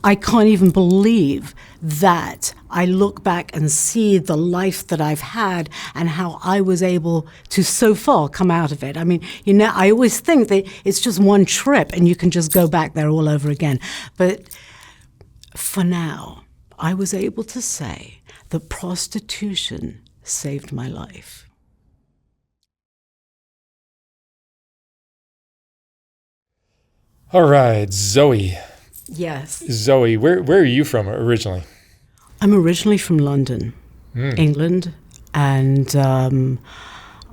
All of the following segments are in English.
I can't even believe that I look back and see the life that I've had and how I was able to so far come out of it. I mean, I always think that it's just one trip and you can just go back there all over again. But for now, I was able to say that prostitution saved my life. All right, Zoe. Yes. Zoe, where are you from originally? I'm originally from London, England, and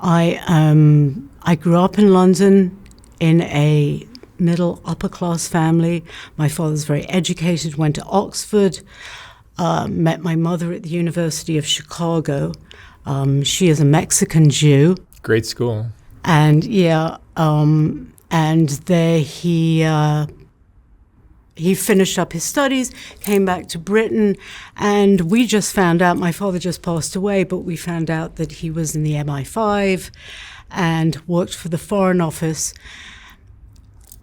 I grew up in London in a middle upper class family. My father's very educated, went to Oxford, met my mother at the University of Chicago. She is a Mexican Jew. Great school. And and there he finished up his studies, came back to Britain, and we just found out, my father just passed away, but we found out that he was in the MI5 and worked for the Foreign Office.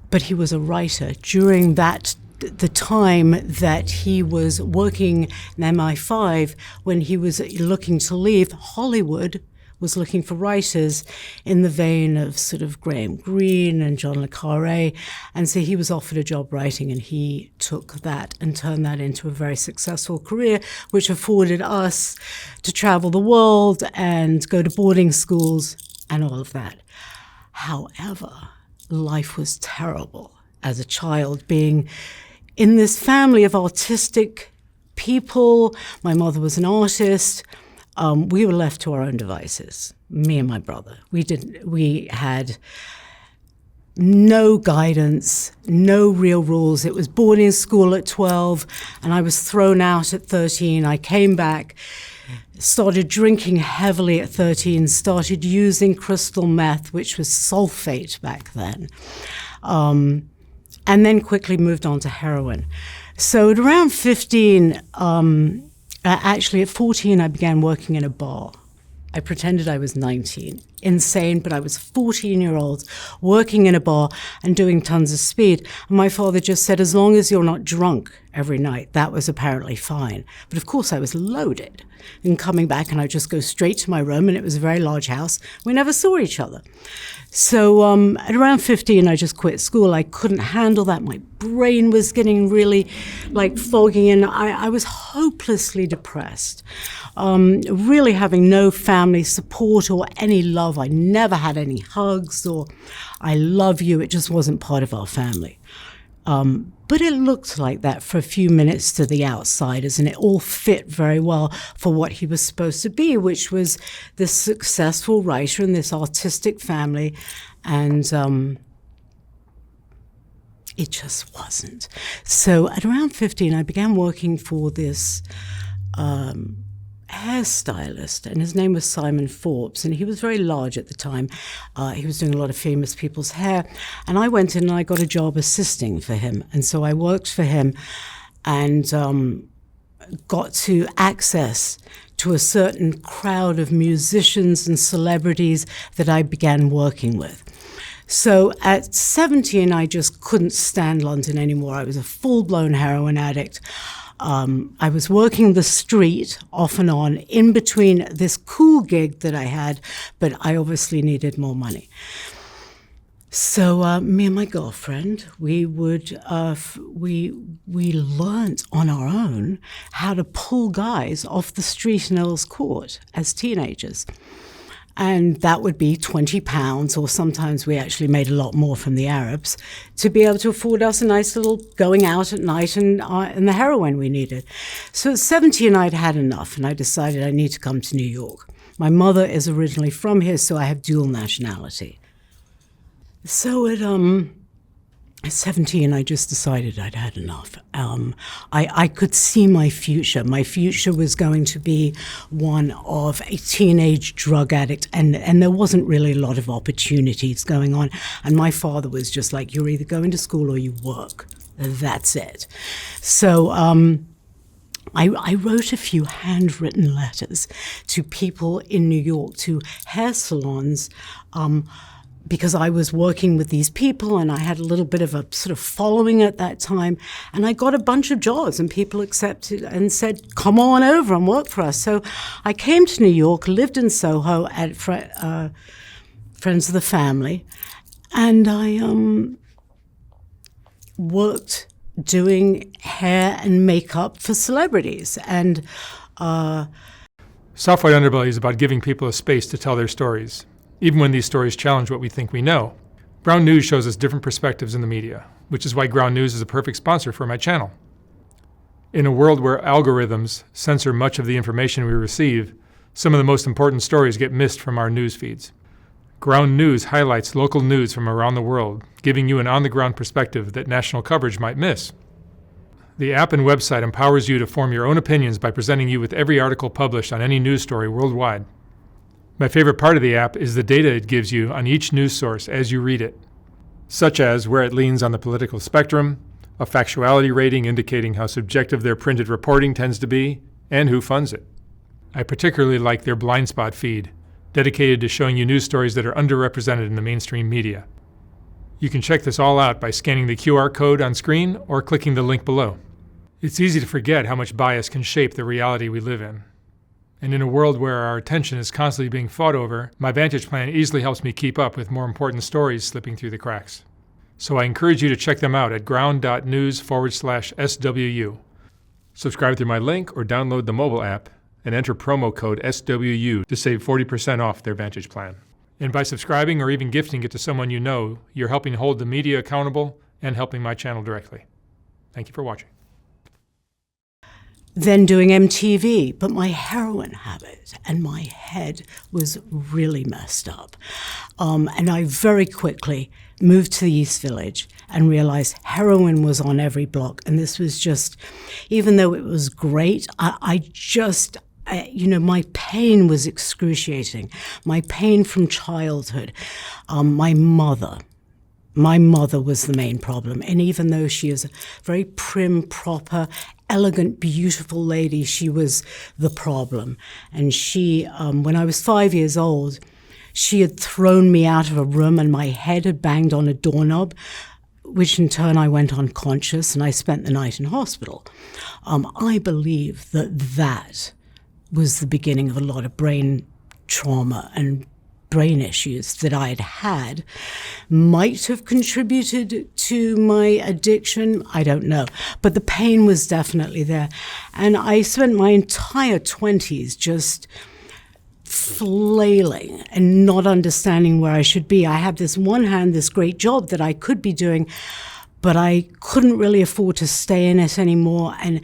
But he was a writer. During the time that he was working in MI5, when he was looking to leave, Hollywood was looking for writers in the vein of sort of Graham Greene and John le Carré. And so he was offered a job writing, and he took that and turned that into a very successful career, which afforded us to travel the world and go to boarding schools and all of that. However, life was terrible as a child, being in this family of artistic people. My mother was an artist. We were left to our own devices, me and my brother. We had no guidance, no real rules. It was boarding school at 12, and I was thrown out at 13. I came back, started drinking heavily at 13, started using crystal meth, which was sulfate back then, and then quickly moved on to heroin. So at around 15, actually, at 14, I began working in a bar. I pretended I was 19. Insane, but I was 14-year-old working in a bar and doing tons of speed. And my father just said, as long as you're not drunk every night, that was apparently fine. But of course, I was loaded. And coming back, and I'd just go straight to my room, and it was a very large house. We never saw each other. So at around 15, I just quit school. I couldn't handle that. My brain was getting really foggy, and I was hopelessly depressed. Really having no family support or any love. I never had any hugs or I love you. It just wasn't part of our family. But it looked like that for a few minutes to the outsiders, and it all fit very well for what he was supposed to be, which was this successful writer in this artistic family. And it just wasn't. So at around 15, I began working for this hairstylist, and his name was Simon Forbes, and he was very large at the time. He was doing a lot of famous people's hair, and I went in and I got a job assisting for him. And so I worked for him and got to access to a certain crowd of musicians and celebrities that I began working with. So at 17, I just couldn't stand London anymore. I was a full-blown heroin addict. I was working the street off and on in between this cool gig that I had, but I obviously needed more money. So me and my girlfriend, we learned on our own how to pull guys off the street in Earl's Court as teenagers. And that would be £20, or sometimes we actually made a lot more from the Arabs, to be able to afford us a nice little going out at night and the heroin we needed. So at 17, I'd had enough, and I decided I need to come to New York. My mother is originally from here, so I have dual nationality. So at 17, I just decided I'd had enough. I could see my future. My future was going to be one of a teenage drug addict, and there wasn't really a lot of opportunities going on. And my father was just like, you're either going to school or you work. That's it. So I wrote a few handwritten letters to people in New York, to hair salons, because I was working with these people and I had a little bit of a sort of following at that time. And I got a bunch of jobs and people accepted and said, come on over and work for us. So I came to New York, lived in Soho at Friends of the Family, and I worked doing hair and makeup for celebrities. And Soft White Underbelly is about giving people a space to tell their stories, even when these stories challenge what we think we know. Ground News shows us different perspectives in the media, which is why Ground News is a perfect sponsor for my channel. In a world where algorithms censor much of the information we receive, some of the most important stories get missed from our news feeds. Ground News highlights local news from around the world, giving you an on-the-ground perspective that national coverage might miss. The app and website empowers you to form your own opinions by presenting you with every article published on any news story worldwide. My favorite part of the app is the data it gives you on each news source as you read it, such as where it leans on the political spectrum, a factuality rating indicating how subjective their printed reporting tends to be, and who funds it. I particularly like their blind spot feed, dedicated to showing you news stories that are underrepresented in the mainstream media. You can check this all out by scanning the QR code on screen or clicking the link below. It's easy to forget how much bias can shape the reality we live in. And in a world where our attention is constantly being fought over, my Vantage Plan easily helps me keep up with more important stories slipping through the cracks. So I encourage you to check them out at ground.news/SWU. Subscribe through my link or download the mobile app and enter promo code SWU to save 40% off their Vantage Plan. And by subscribing or even gifting it to someone you know, you're helping hold the media accountable and helping my channel directly. Thank you for watching. Then doing MTV, but my heroin habit and my head was really messed up. And I very quickly moved to the East Village and realized heroin was on every block. And this was just, even though it was great, my pain was excruciating. My pain from childhood. My mother was the main problem. And even though she is a very prim, proper, elegant, beautiful lady, she was the problem. And she, when I was 5 years old, she had thrown me out of a room and my head had banged on a doorknob, which in turn I went unconscious and I spent the night in hospital. I believe that was the beginning of a lot of brain trauma and brain issues that I'd had. Might have contributed to my addiction, I don't know. But the pain was definitely there. And I spent my entire 20s just flailing and not understanding where I should be. I had this great job that I could be doing, but I couldn't really afford to stay in it anymore. And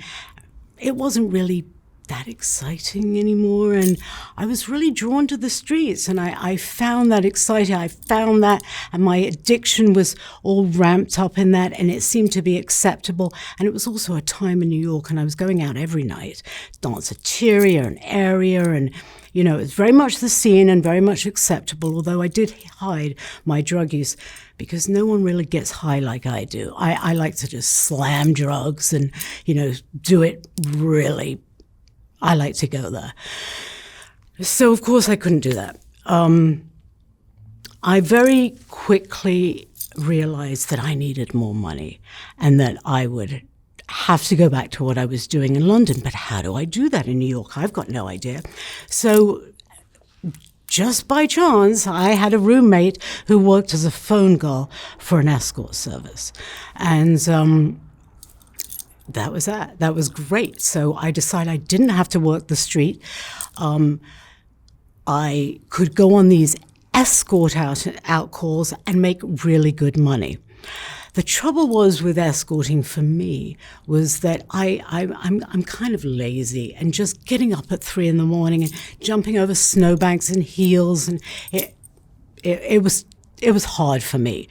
it wasn't really that exciting anymore, and I was really drawn to the streets, and I found that exciting. I found that, and my addiction was all ramped up in that, and it seemed to be acceptable. And it was also a time in New York, and I was going out every night, danceteria and area, and it was very much the scene and very much acceptable, although I did hide my drug use because no one really gets high like I do. I like to just slam drugs and, do it really. I like to go there. So, of course, I couldn't do that. I very quickly realized that I needed more money and that I would have to go back to what I was doing in London. But how do I do that in New York? I've got no idea. So just by chance, I had a roommate who worked as a phone girl for an escort service. And that was that. That was great. So I decided I didn't have to work the street. I could go on these escort out calls and make really good money. The trouble was with escorting for me was that I'm kind of lazy, and just getting up at 3 a.m. and jumping over snowbanks in heels, and it was hard for me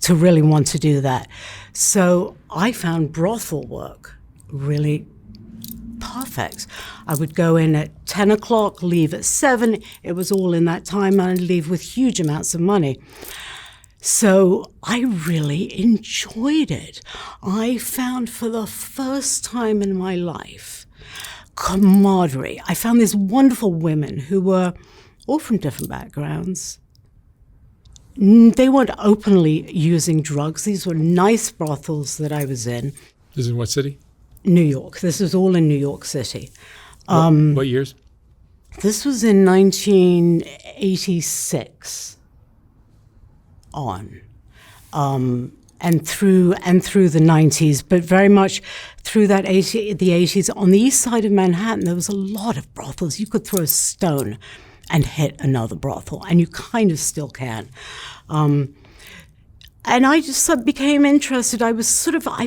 to really want to do that. So I found brothel work really perfect. I would go in at 10 o'clock, leave at 7. It was all in that time, and I'd leave with huge amounts of money. So I really enjoyed it. I found for the first time in my life camaraderie. I found these wonderful women who were all from different backgrounds, They weren't openly using drugs. These were nice brothels that I was in. This is in what city? New York. This was all in New York City. What years? This was in 1986 on. And through the 90s, but very much through the 80s. On the east side of Manhattan, there was a lot of brothels. You could throw a stone and hit another brothel, and you kind of still can. And I just became interested. I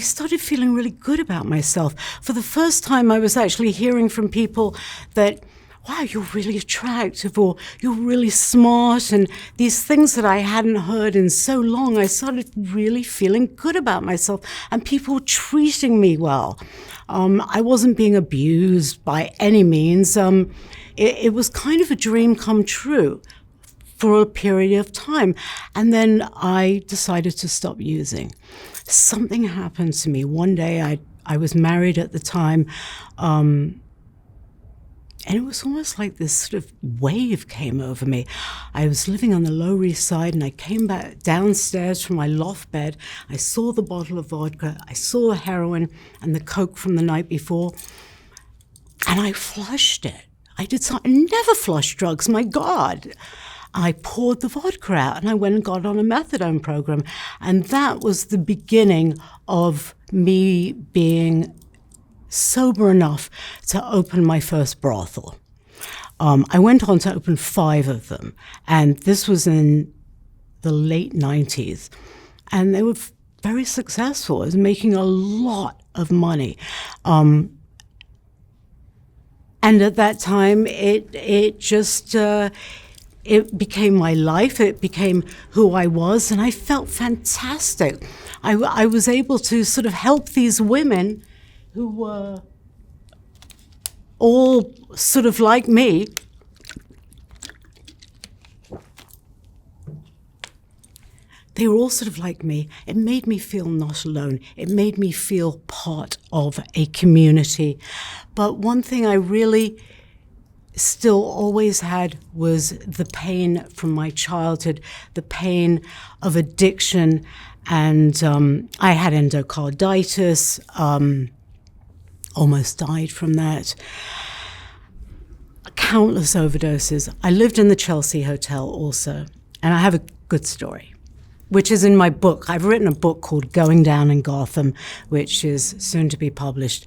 started feeling really good about myself. For the first time, I was actually hearing from people that, wow, you're really attractive, or you're really smart, and these things that I hadn't heard in so long. I started really feeling good about myself, and people were treating me well. I wasn't being abused by any means. It was kind of a dream come true for a period of time. And then I decided to stop using. Something happened to me. One day, I was married at the time, and it was almost like this sort of wave came over me. I was living on the Lower East Side, and I came back downstairs from my loft bed. I saw the bottle of vodka. I saw the heroin and the coke from the night before, and I flushed it. I never flush drugs, my God. I poured the vodka out, and I went and got on a methadone program. And that was the beginning of me being sober enough to open my first brothel. I went on to open 5 of them, and this was in the late 90s. And they were very successful. I was making a lot of money. And at that time, it became my life. It became who I was, and I felt fantastic. I was able to sort of help these women who were all sort of like me. They were all sort of like me. It made me feel not alone. It made me feel part of a community. But one thing I really still always had was the pain from my childhood, the pain of addiction. And I had endocarditis, almost died from that. Countless overdoses. I lived in the Chelsea Hotel also, and I have a good story, which is in my book. I've written a book called Going Down in Gotham, which is soon to be published.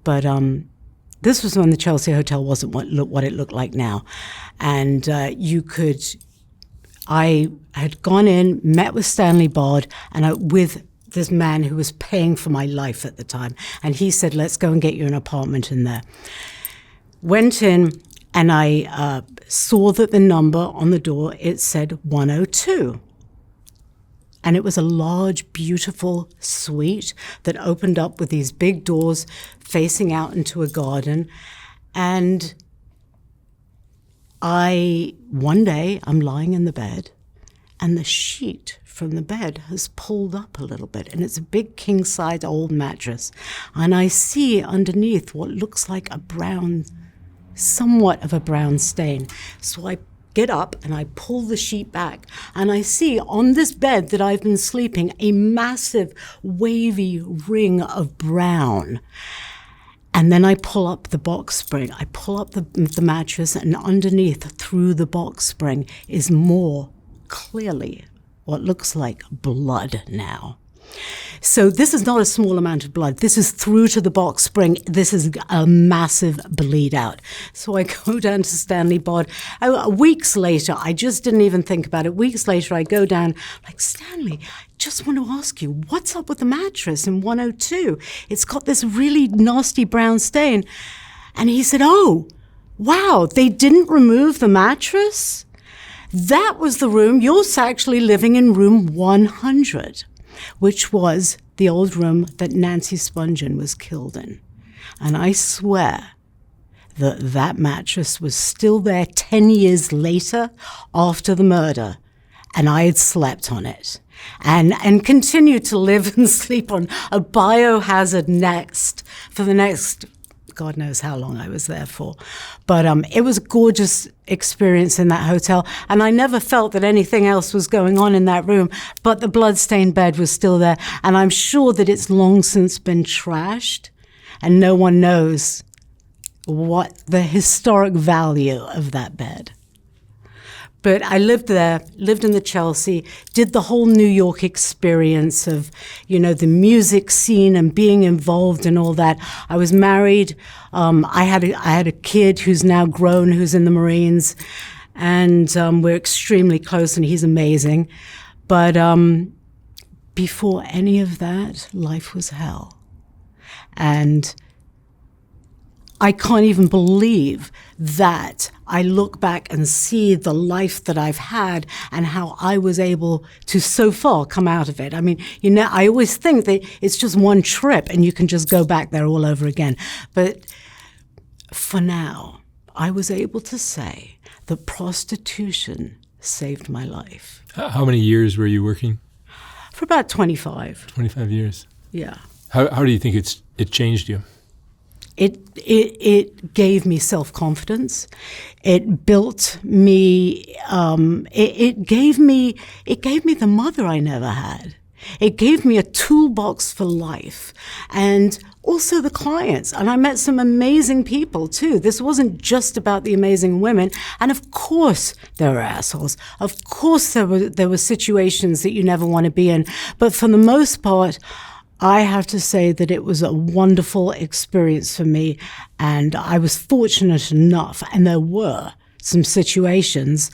But this was when the Chelsea Hotel wasn't what it looked like now. And I had gone in, met with Stanley Bard, and with this man who was paying for my life at the time. And he said, let's go and get you an apartment in there. Went in, and I saw that the number on the door, it said 102. And it was a large, beautiful suite that opened up with these big doors facing out into a garden. And one day, I'm lying in the bed, and the sheet from the bed has pulled up a little bit, and it's a big king-size old mattress. And I see underneath what looks like somewhat of a brown stain. So I get up and I pull the sheet back, and I see on this bed that I've been sleeping a massive wavy ring of brown. And then I pull up the box spring. I pull up the mattress, and underneath, through the box spring, is more clearly what looks like blood now. So this is not a small amount of blood. This is through to the box spring. This is a massive bleed out. So I go down to Stanley Bard. Weeks later, I just didn't even think about it. Weeks later, I go down, like, Stanley, I just want to ask you, what's up with the mattress in 102? It's got this really nasty brown stain. And he said, oh, wow, they didn't remove the mattress? That was the room. You're actually living in room 100. Which was the old room that Nancy Spungen was killed in. And I swear that mattress was still there 10 years later after the murder, and I had slept on it and continued to live and sleep on a biohazard nest for the next God knows how long I was there for. But it was a gorgeous experience in that hotel. And I never felt that anything else was going on in that room. But the bloodstained bed was still there. And I'm sure that it's long since been trashed. And no one knows what the historic value of that bed. But I lived there, lived in the Chelsea, did the whole New York experience of, the music scene and being involved in all that. I was married. I had a kid who's now grown, who's in the Marines, and we're extremely close, and he's amazing. But before any of that, life was hell. And I can't even believe that I look back and see the life that I've had and how I was able to so far come out of it. I mean, I always think that it's just one trip and you can just go back there all over again. But for now, I was able to say that prostitution saved my life. How many years were you working? For about 25. 25 years. Yeah. How do you think it changed you? It gave me self-confidence. It built me. It gave me the mother I never had. It gave me a toolbox for life, and also the clients. And I met some amazing people too. This wasn't just about the amazing women. And of course there were assholes. Of course there were situations that you never want to be in. But for the most part, I have to say that it was a wonderful experience for me, and I was fortunate enough, and there were some situations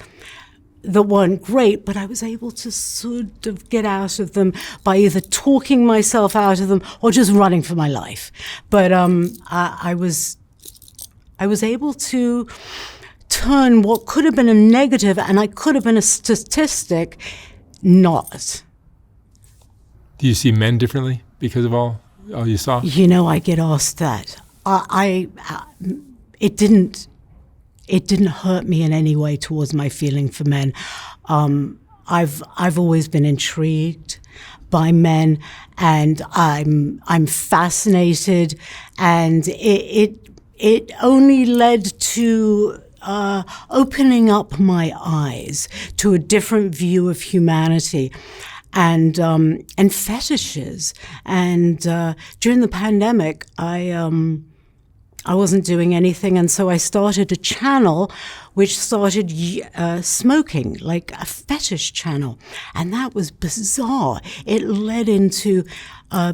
that weren't great, but I was able to sort of get out of them by either talking myself out of them or just running for my life. But I was able to turn what could have been a negative, and I could have been a statistic, not. Do you see men differently because of all you saw? I get asked that. It didn't hurt me in any way towards my feeling for men. I've always been intrigued by men, and I'm fascinated, and it only led to opening up my eyes to a different view of humanity. And fetishes. And during the pandemic, I wasn't doing anything, and so I started a channel which started smoking, like a fetish channel. And that was bizarre. It led into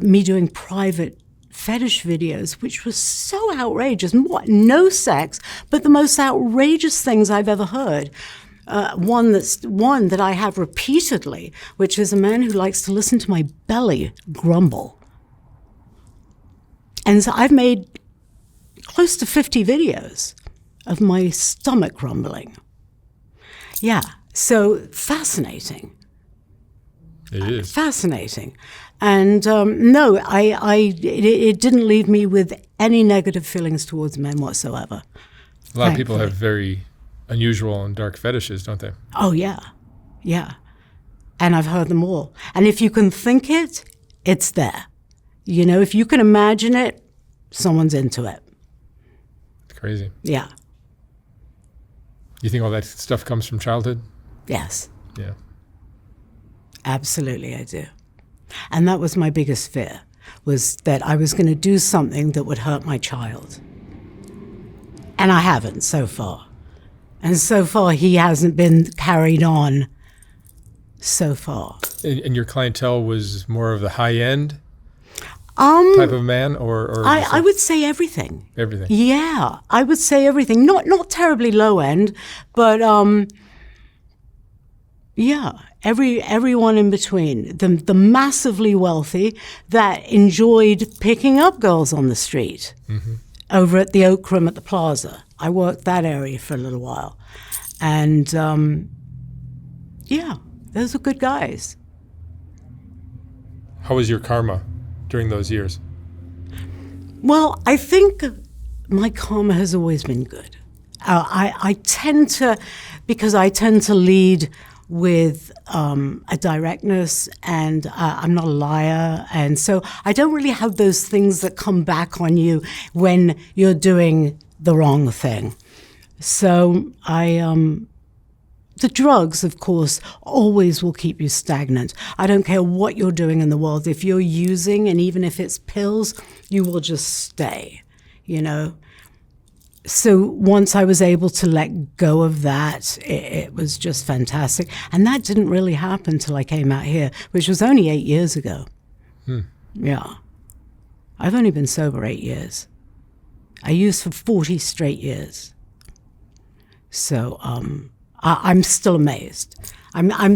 me doing private fetish videos, which was so outrageous. No sex, but the most outrageous things I've ever heard. One that I have repeatedly, which is a man who likes to listen to my belly grumble. And so I've made close to 50 videos of my stomach grumbling. Yeah, so fascinating. It is. Fascinating. And no, it didn't leave me with any negative feelings towards men whatsoever. A lot of people have very unusual and dark fetishes, don't they? Oh, yeah. Yeah. And I've heard them all. And if you can think it, it's there. If you can imagine it, someone's into it. It's crazy. Yeah. You think all that stuff comes from childhood? Yes. Yeah. Absolutely, I do. And that was my biggest fear, was that I was going to do something that would hurt my child. And I haven't so far. And so far, he hasn't been carried on so far. And your clientele was more of the high-end type of man, or I would say everything. Everything. Yeah, I would say everything. Not terribly low-end, but yeah, everyone in between. The massively wealthy that enjoyed picking up girls on the street. Mm-hmm. Over at the Oak Room at the Plaza. I worked that area for a little while. And, yeah, those were good guys. How was your karma during those years? Well, I think my karma has always been good. I tend to, because I tend to lead with a directness, and I'm not a liar. And so I don't really have those things that come back on you when you're doing the wrong thing. So the drugs, of course, always will keep you stagnant. I don't care what you're doing in the world. If you're using, and even if it's pills, you will just stay, you know. So once I was able to let go of that, it was just fantastic. And that didn't really happen till I came out here, which was only 8 years ago. Yeah. I've only been sober 8 years. I used for 40 straight years. So I'm still amazed. I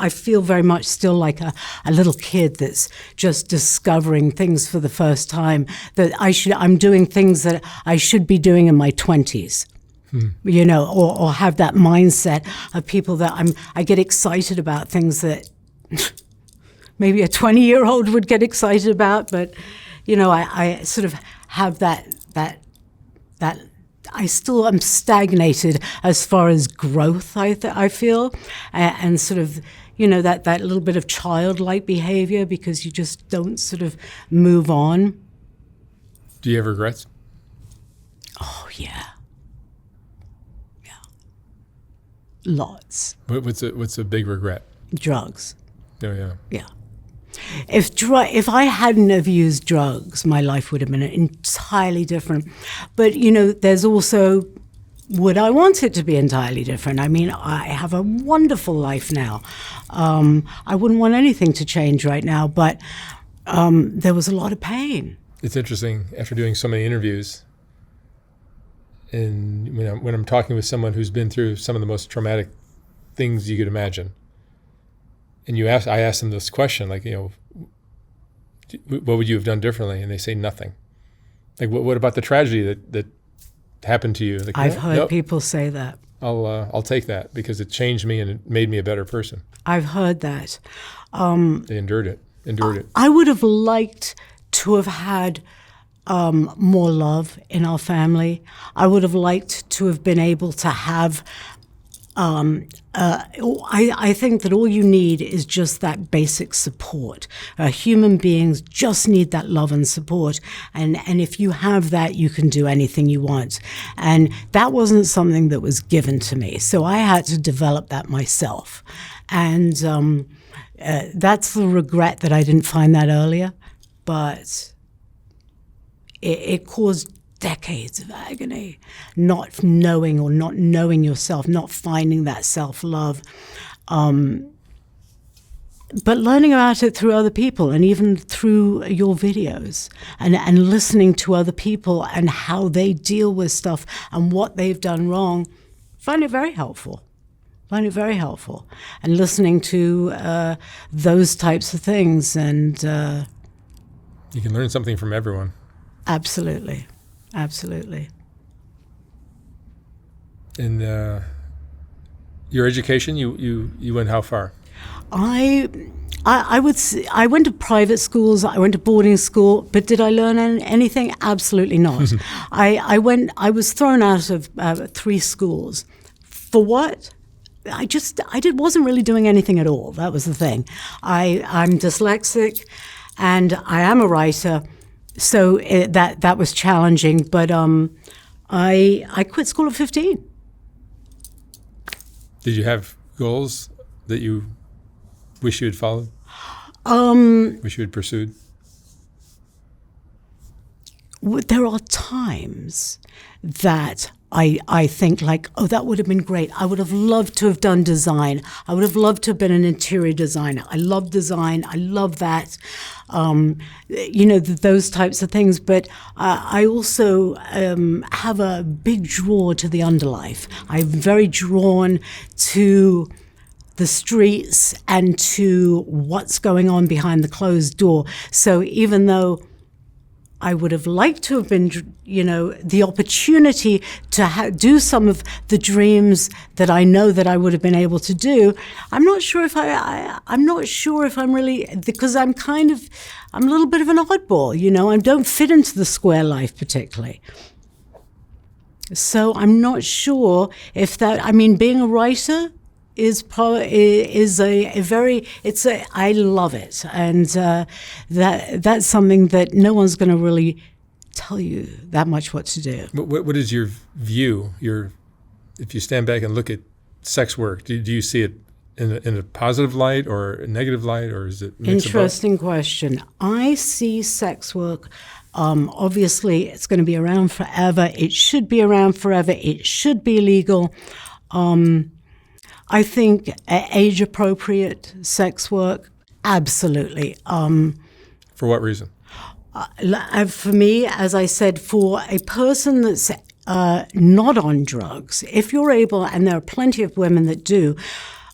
feel very much still like a little kid that's just discovering things for the first time, that I'm doing things that I should be doing in my 20s, you know, or have that mindset of people that I get excited about things that maybe a 20-year-old would get excited about, but, you know, I sort of have that I still am stagnated as far as growth, I feel, and sort of, you know, that little bit of childlike behavior, because you just don't sort of move on. Do you have regrets? Oh, yeah. Yeah. Lots. What's a big regret? Drugs. Oh, yeah. Yeah. If I hadn't have used drugs, my life would have been entirely different. But, you know, there's also, would I want it to be entirely different? I mean, I have a wonderful life now. I wouldn't want anything to change right now, but there was a lot of pain. It's interesting, after doing so many interviews, and when I'm talking with someone who's been through some of the most traumatic things you could imagine, and I asked them this question, like, you know, what would you have done differently? And they say nothing. Like, what about the tragedy that happened to you? Like, I've heard people say that. I'll take that because it changed me and it made me a better person. I've heard that. They endured it. I would have liked to have had more love in our family. I would have liked to have been able to have I think that all you need is just that basic support. Human beings just need that love and support. And if you have that, you can do anything you want. And that wasn't something that was given to me. So I had to develop that myself. And that's the regret that I didn't find that earlier. But it caused decades of agony, not knowing yourself, not finding that self-love, but learning about it through other people, and even through your videos, and listening to other people and how they deal with stuff and what they've done wrong. Find it very helpful. And listening to those types of things, and you can learn something from everyone. Absolutely. And your education, you went how far? I went to private schools. I went to boarding school, but did I learn anything? Absolutely not. I was thrown out of 3 schools. For what? Wasn't really doing anything at all. That was the thing. I'm dyslexic, and I am a writer. So that was challenging, but I quit school at 15. Did you have goals that you wish you had followed? Wish you had pursued? There are times that I think like, oh, that would have been great. I would have loved to have done design. I would have loved to have been an interior designer. I love design. I love that. Those types of things. But I also have a big draw to the underlife. I'm very drawn to the streets and to what's going on behind the closed door. So even though I would have liked to have been, the opportunity to do some of the dreams that I know that I would have been able to do. I'm not sure if I'm really, because I'm a little bit of an oddball, I don't fit into the square life particularly. So I'm not sure if being a writer, I love it, and that's something that no one's going to really tell you that much what to do. What is your view? If you stand back and look at sex work, do you see it in a positive light or a negative light, or is it mix of both? Interesting question. I see sex work. Obviously, it's going to be around forever. It should be around forever. It should be legal. I think age-appropriate sex work, absolutely. For what reason? For me, as I said, for a person that's not on drugs, if you're able, and there are plenty of women that do,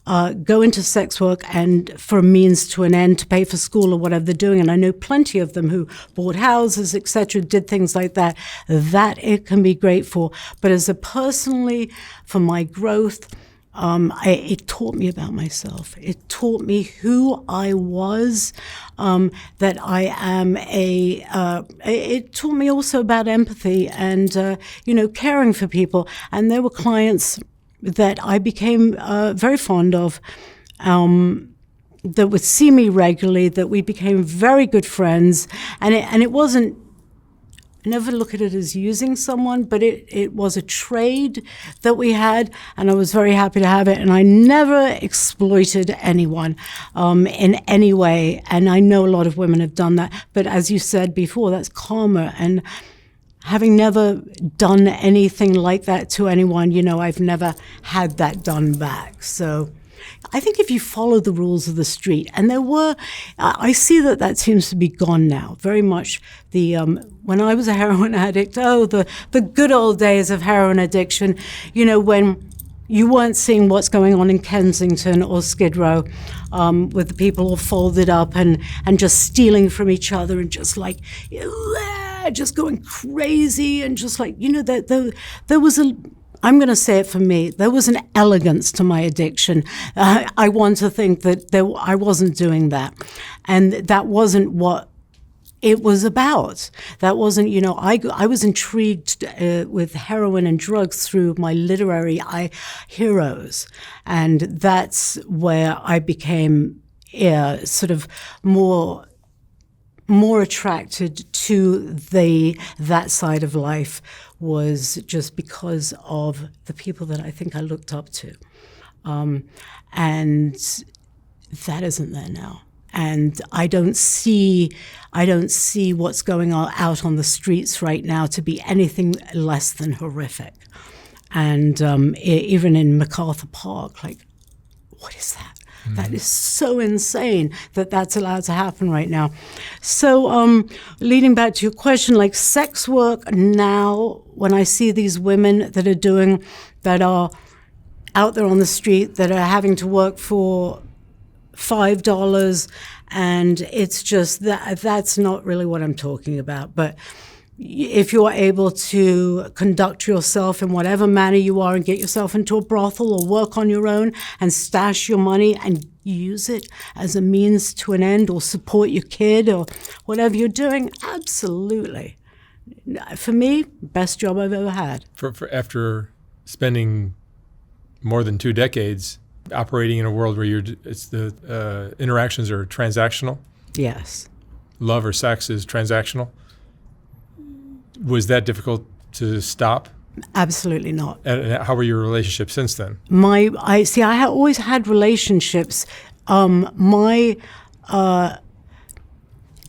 go into sex work and for a means to an end, to pay for school or whatever they're doing. And I know plenty of them who bought houses, etc., did things like that, that it can be great for. But as a personally, for my growth, it taught me about myself. It taught me who I was, that I am it taught me also about empathy and, caring for people. And there were clients that I became very fond of, that would see me regularly, that we became very good friends. And it wasn't, I never look at it as using someone, but it was a trade that we had, and I was very happy to have it. And I never exploited anyone in any way. And I know a lot of women have done that. But as you said before, that's karma. And having never done anything like that to anyone, I've never had that done back. So I think if you follow the rules of the street, and I see that seems to be gone now, very much. When I was a heroin addict, the good old days of heroin addiction, when you weren't seeing what's going on in Kensington or Skid Row, with the people all folded up and just stealing from each other and just like, just going crazy and just like, there was I'm going to say it for me, there was an elegance to my addiction. I want to think that I wasn't doing that. And that wasn't what it was about. That wasn't, I was intrigued with heroin and drugs through my literary heroes. And that's where I became sort of more attracted to that side of life, was just because of the people that I think I looked up to. And that isn't there now. And I don't see what's going on out on the streets right now to be anything less than horrific. And even in MacArthur Park, like, what is that? Mm-hmm. That is so insane that that's allowed to happen right now. So leading back to your question, like sex work now, when I see these women that are out there on the street, that are having to work for $5, and it's just that's not really what I'm talking about. But if you're able to conduct yourself in whatever manner you are and get yourself into a brothel or work on your own and stash your money and use it as a means to an end, or support your kid or whatever you're doing, absolutely. For me, best job I've ever had. For after spending more than 2 decades operating in a world where the interactions are transactional. Yes. Love or sex is transactional. Was that difficult to stop? Absolutely not. And how were your relationships since then? I always had relationships.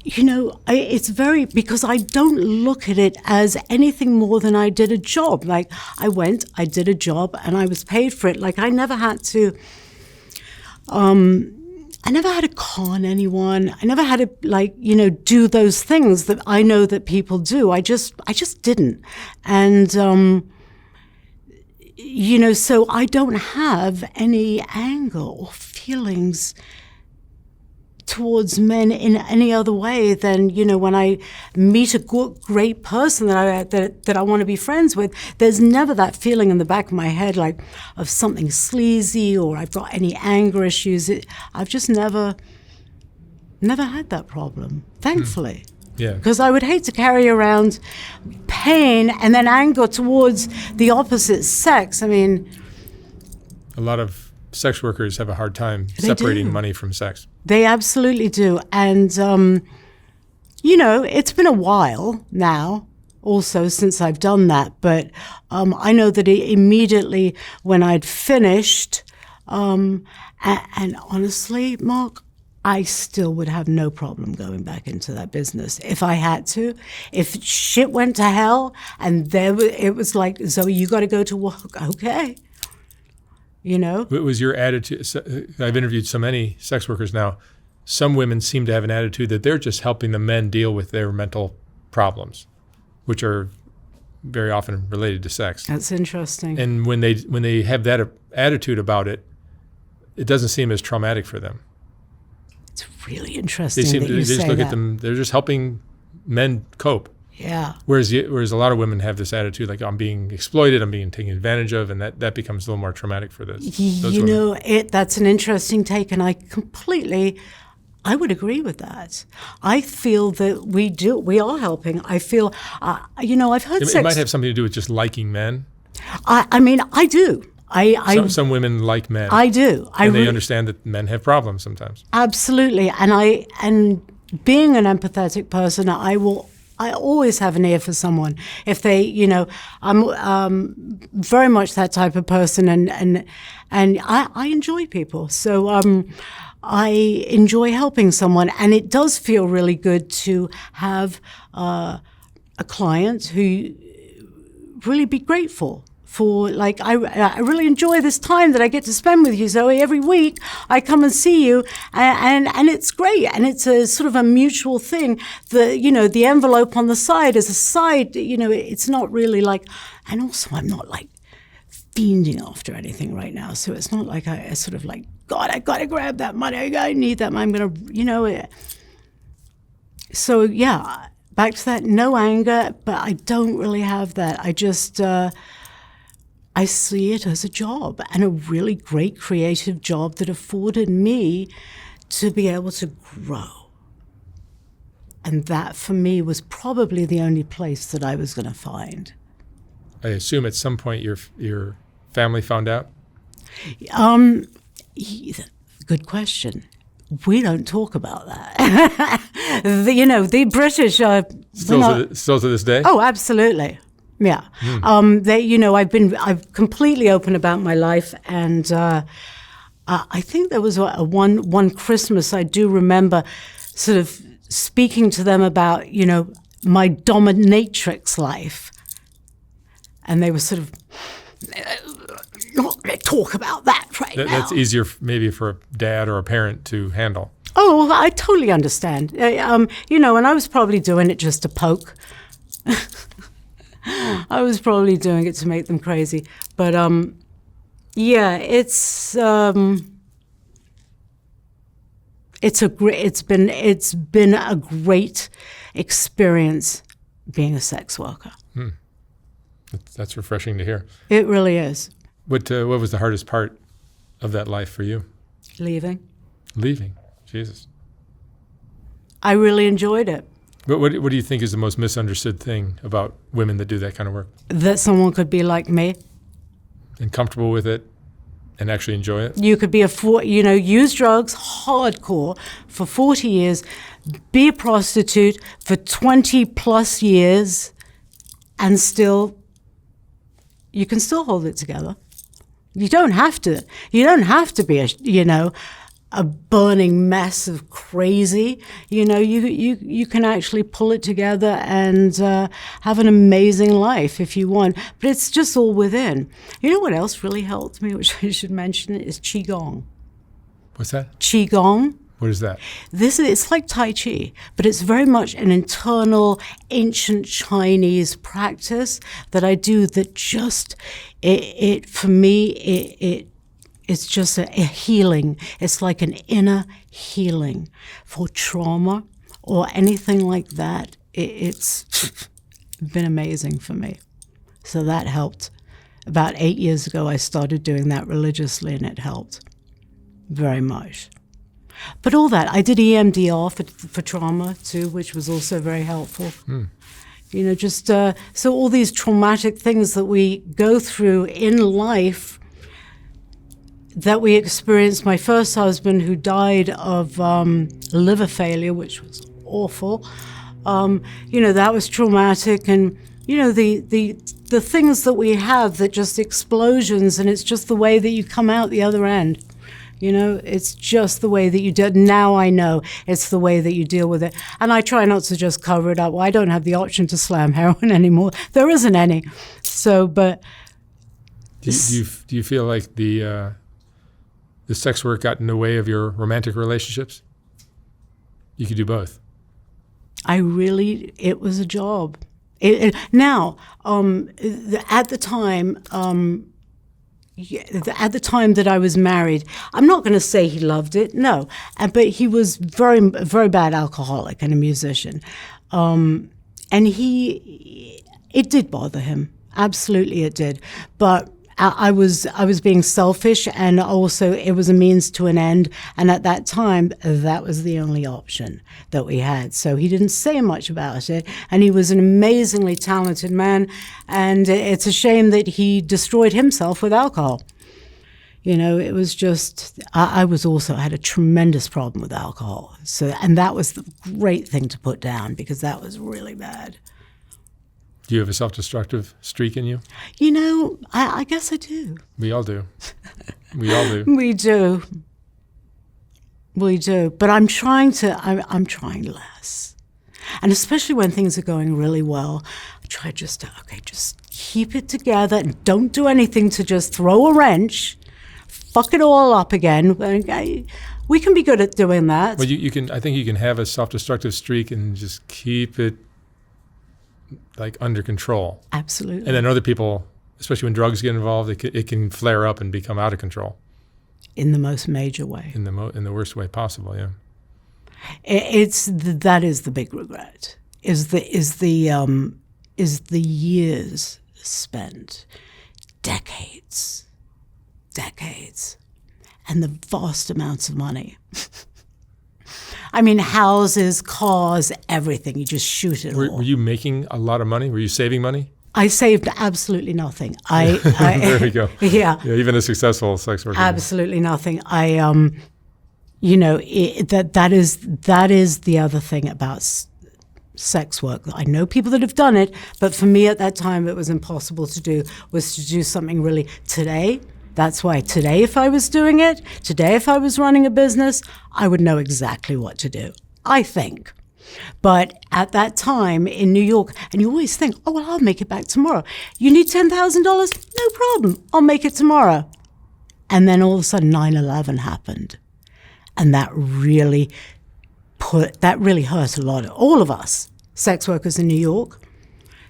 It's because I don't look at it as anything more than I did a job. Like I did a job and I was paid for it. Like I never had to con anyone. I never had to do those things that I know that people do. I just didn't. And, so I don't have any anger or feelings towards men in any other way than, when I meet a great person that I want to be friends with, there's never that feeling in the back of my head like of something sleazy or I've got any anger issues. I've just never had that problem, thankfully. Yeah. Because I would hate to carry around pain and then anger towards the opposite sex. I mean, a lot of sex workers have a hard time They separating do. money from sex. They absolutely do. And, it's been a while now also since I've done that. But I know that immediately when I'd finished, and honestly, Mark, I still would have no problem going back into that business if I had to. If shit went to hell and it was like, Zoe, you got to go to work. Okay. What was your attitude? I've interviewed so many sex workers now. Some women seem to have an attitude that they're just helping the men deal with their mental problems, which are very often related to sex. That's interesting. And when they have that attitude about it, it doesn't seem as traumatic for them. It's really interesting They that you just say look that. at them. They're just helping men cope. Yeah. Whereas a lot of women have this attitude like, I'm being exploited, I'm being taken advantage of, and that becomes a little more traumatic for those women. That's an interesting take, and I would agree with that. I feel that we are helping. I feel, I've heard It might have something to do with just liking men. I do. Some women like men. I do. And they understand that men have problems sometimes. Absolutely. And being an empathetic person, I always have an ear for someone. If they, I'm very much that type of person, and I enjoy people. So I enjoy helping someone, and it does feel really good to have a client who really be grateful for, like, I really enjoy this time that I get to spend with you, Zoe. Every week I come and see you, and it's great, and it's a sort of a mutual thing. The envelope on the side is a side, it's not really like, and also I'm not like fiending after anything right now, so it's not like I sort of like, God, I gotta grab that money, I need that money, I'm gonna, So yeah, back to that, no anger, but I don't really have that. I just, I see it as a job, and a really great creative job that afforded me to be able to grow. And that, for me, was probably the only place that I was going to find. I assume at some point your family found out? Good question. We don't talk about that. The British are... Still to this day? Oh, absolutely. Yeah. I've completely open about my life, and I think there was one Christmas I do remember sort of speaking to them about, my dominatrix life. And they were sort of, not going to talk about that now. That's easier maybe for a dad or a parent to handle. Oh, I totally understand. And I was probably doing it just to poke. I was probably doing it to make them crazy, but it's been a great experience being a sex worker. That's refreshing to hear. It really is. What was the hardest part of that life for you? Leaving. Jesus. I really enjoyed it. But what do you think is the most misunderstood thing about women that do that kind of work? That someone could be like me. And comfortable with it and actually enjoy it? You could be use drugs hardcore for 40 years, be a prostitute for 20 plus years, and you can still hold it together. You don't have to be a burning mess of crazy. You can actually pull it together and have an amazing life if you want. But it's just all within. You know what else really helped me, which I should mention, is Qigong. What's that? Qigong. What is that? It's like Tai Chi, but it's very much an internal ancient Chinese practice that I do that just, for me, it's just a healing. It's like an inner healing for trauma or anything like that. It's been amazing for me. So that helped. About 8 years ago, I started doing that religiously, and it helped very much. But all that, I did EMDR for trauma too, which was also very helpful. So all these traumatic things that we go through in life, that we experienced. My first husband, who died of liver failure, which was awful. That was traumatic, and the things that we have that just explosions, and it's just the way that you come out the other end. It's just the way that you did. Now I know it's the way that you deal with it. And I try not to just cover it up. Well, I don't have the option to slam heroin anymore. There isn't any. So, but... Do you feel like the sex work got in the way of your romantic relationships? You could do both. It was a job. Now, at the time that I was married, I'm not going to say he loved it, no, but he was very, very bad alcoholic and a musician, and it did bother him. Absolutely, it did. But I was being selfish, and also it was a means to an end. And at that time, that was the only option that we had. So he didn't say much about it, and he was an amazingly talented man. And it's a shame that he destroyed himself with alcohol. It was just, I had a tremendous problem with alcohol. So, and that was the great thing to put down, because that was really bad. Do you have a self-destructive streak in you? I guess I do. We all do. We all do. We do. We do. But I'm trying less. And especially when things are going really well, I try just keep it together and don't do anything to just throw a wrench, fuck it all up again. We can be good at doing that. Well, you can. I think you can have a self-destructive streak and just keep it under control. Absolutely. And then other people, especially when drugs get involved, it can flare up and become out of control. In the most major way. In the worst way possible, yeah. That is the big regret. Is the years spent, decades, and the vast amounts of money. I mean, houses, cars, everything. You just shoot it all. Were you making a lot of money? Were you saving money? I saved absolutely nothing. There we go. Yeah. Even a successful sex worker. Absolutely nothing. That is the other thing about sex work. I know people that have done it, but for me at that time, it was impossible to do. Was to do something really today. That's why today, if I was doing it, today, if I was running a business, I would know exactly what to do, I think. But at that time in New York, and you always think, oh, well, I'll make it back tomorrow. You need $10,000? No problem. I'll make it tomorrow. And then all of a sudden 9/11 happened. And that really hurt a lot of all of us, sex workers in New York,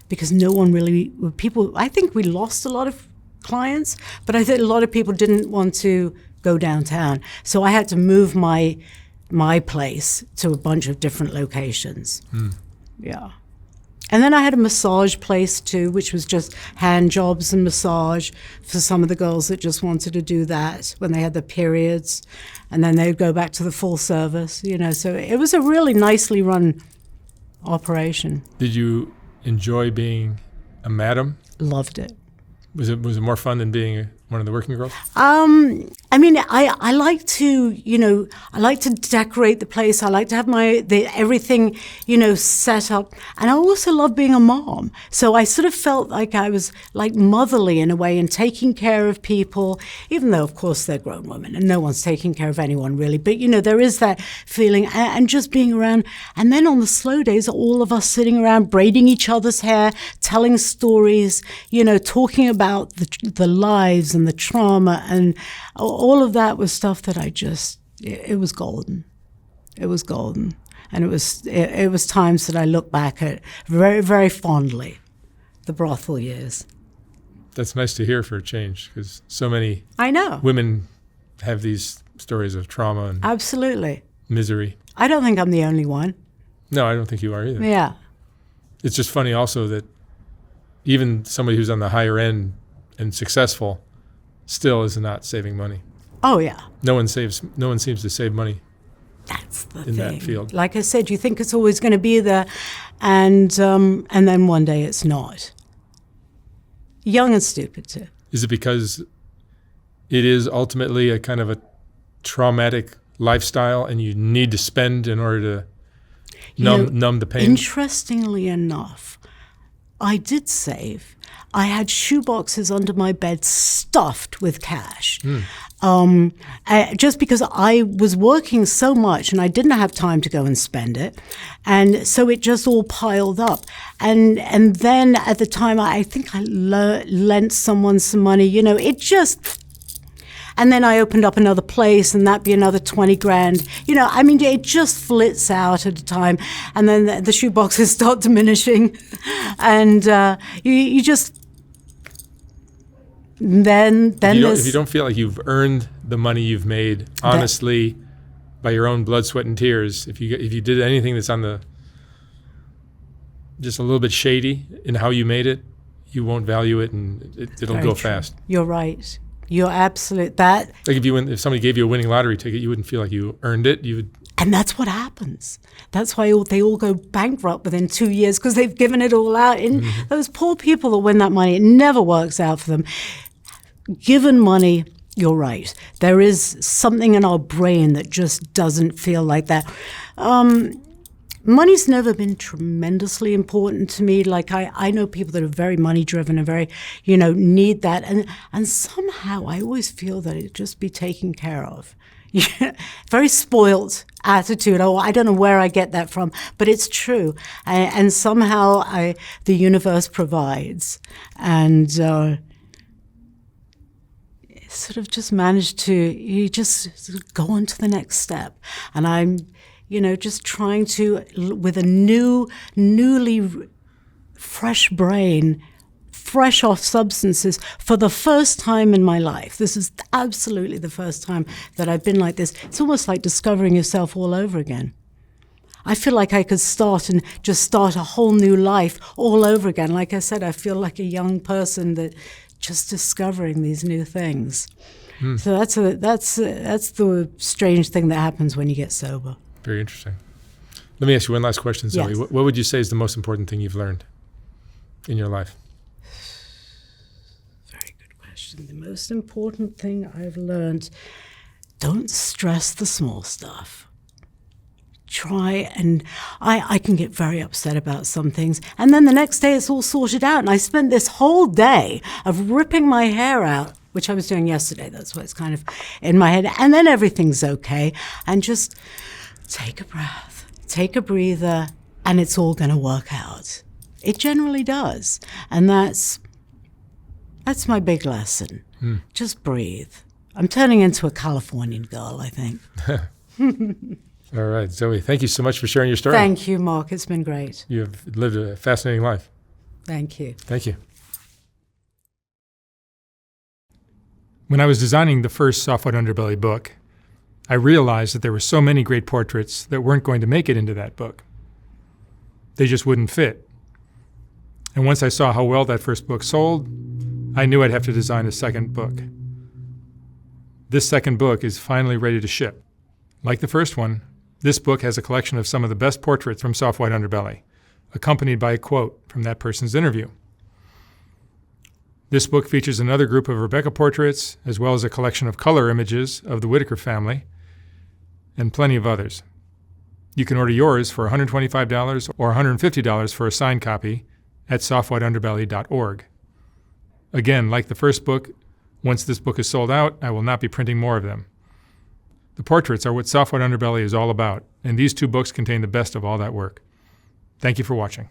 because I think we lost a lot of clients, but I think a lot of people didn't want to go downtown. So I had to move my place to a bunch of different locations. Yeah. And then I had a massage place too, which was just hand jobs and massage for some of the girls that just wanted to do that when they had their periods. And then they'd go back to the full service, So it was a really nicely run operation. Did you enjoy being a madam? Loved it. Was it more fun than being one of the working girls? I mean, I like to, I like to decorate the place. I like to have everything, set up. And I also love being a mom. So I sort of felt like I was like motherly in a way and taking care of people, even though, of course, they're grown women and no one's taking care of anyone really. But, there is that feeling and just being around. And then on the slow days, all of us sitting around braiding each other's hair, telling stories, talking about the lives and the trauma, and all of that was stuff that it was golden. It was golden. And it was times that I look back at very, very fondly, the brothel years. That's nice to hear for a change, because so many women have these stories of trauma and absolutely misery. I don't think I'm the only one. No, I don't think you are either. Yeah. It's just funny also that even somebody who's on the higher end and successful still is not saving money. Oh, yeah. No one seems to save money. That's the in thing. that field. Like I said, you think it's always going to be there, and then one day it's not. Young and stupid too. Is it because it is ultimately a kind of a traumatic lifestyle, and you need to spend in order to numb the pain? Interestingly enough, I did save. I had shoeboxes under my bed stuffed with cash. Just because I was working so much and I didn't have time to go and spend it. And so it just all piled up. And then at the time, I think I lent someone some money, it just... And then I opened up another place, and that'd be another 20 grand. It just flits out at a time. And then the shoeboxes start diminishing. And you just... Then if you don't feel like you've earned the money you've made honestly by your own blood, sweat, and tears, if you did anything that's on the just a little bit shady in how you made it, you won't value it, and it'll Very go true. fast. You're right. You're absolute. That. Like if somebody gave you a winning lottery ticket, you wouldn't feel like you earned it. You would. And that's what happens. That's why they all go bankrupt within 2 years, because they've given it all out. And those poor people that win that money, it never works out for them. Given money, you're right. There is something in our brain that just doesn't feel like that. Money's never been tremendously important to me. Like I know people that are very money driven and very, need that. And somehow I always feel that it just be taken care of. Very spoilt attitude. Oh, I don't know where I get that from, but it's true. And somehow the universe provides. And sort of just managed to, you just sort of go on to the next step. And I'm, just trying to, with a newly fresh brain, fresh off substances, for the first time in my life. This is absolutely the first time that I've been like this. It's almost like discovering yourself all over again. I feel like I could start a whole new life all over again. Like I said, I feel like a young person that just discovering these new things. So that's the strange thing that happens when you get sober. Very interesting. Let me ask you one last question, Zoe. Yes. What would you say is the most important thing you've learned in your life? Very good question. The most important thing I've learned: don't stress the small stuff. Try, and I can get very upset about some things, and then the next day it's all sorted out, and I spent this whole day of ripping my hair out, which I was doing yesterday. That's why it's kind of in my head, and then everything's okay, and just take a breath, take a breather, and it's all going to work out. It generally does, and that's my big lesson. Just breathe. I'm turning into a Californian girl, I think. All right, Zoe, thank you so much for sharing your story. Thank you, Mark. It's been great. You have lived a fascinating life. Thank you. Thank you. When I was designing the first Soft White Underbelly book, I realized that there were so many great portraits that weren't going to make it into that book. They just wouldn't fit. And once I saw how well that first book sold, I knew I'd have to design a second book. This second book is finally ready to ship. Like the first one, this book has a collection of some of the best portraits from Soft White Underbelly, accompanied by a quote from that person's interview. This book features another group of Rebecca portraits, as well as a collection of color images of the Whitaker family, and plenty of others. You can order yours for $125 or $150 for a signed copy at softwhiteunderbelly.org. Again, like the first book, once this book is sold out, I will not be printing more of them. The portraits are what Soft White Underbelly is all about, and these two books contain the best of all that work. Thank you for watching.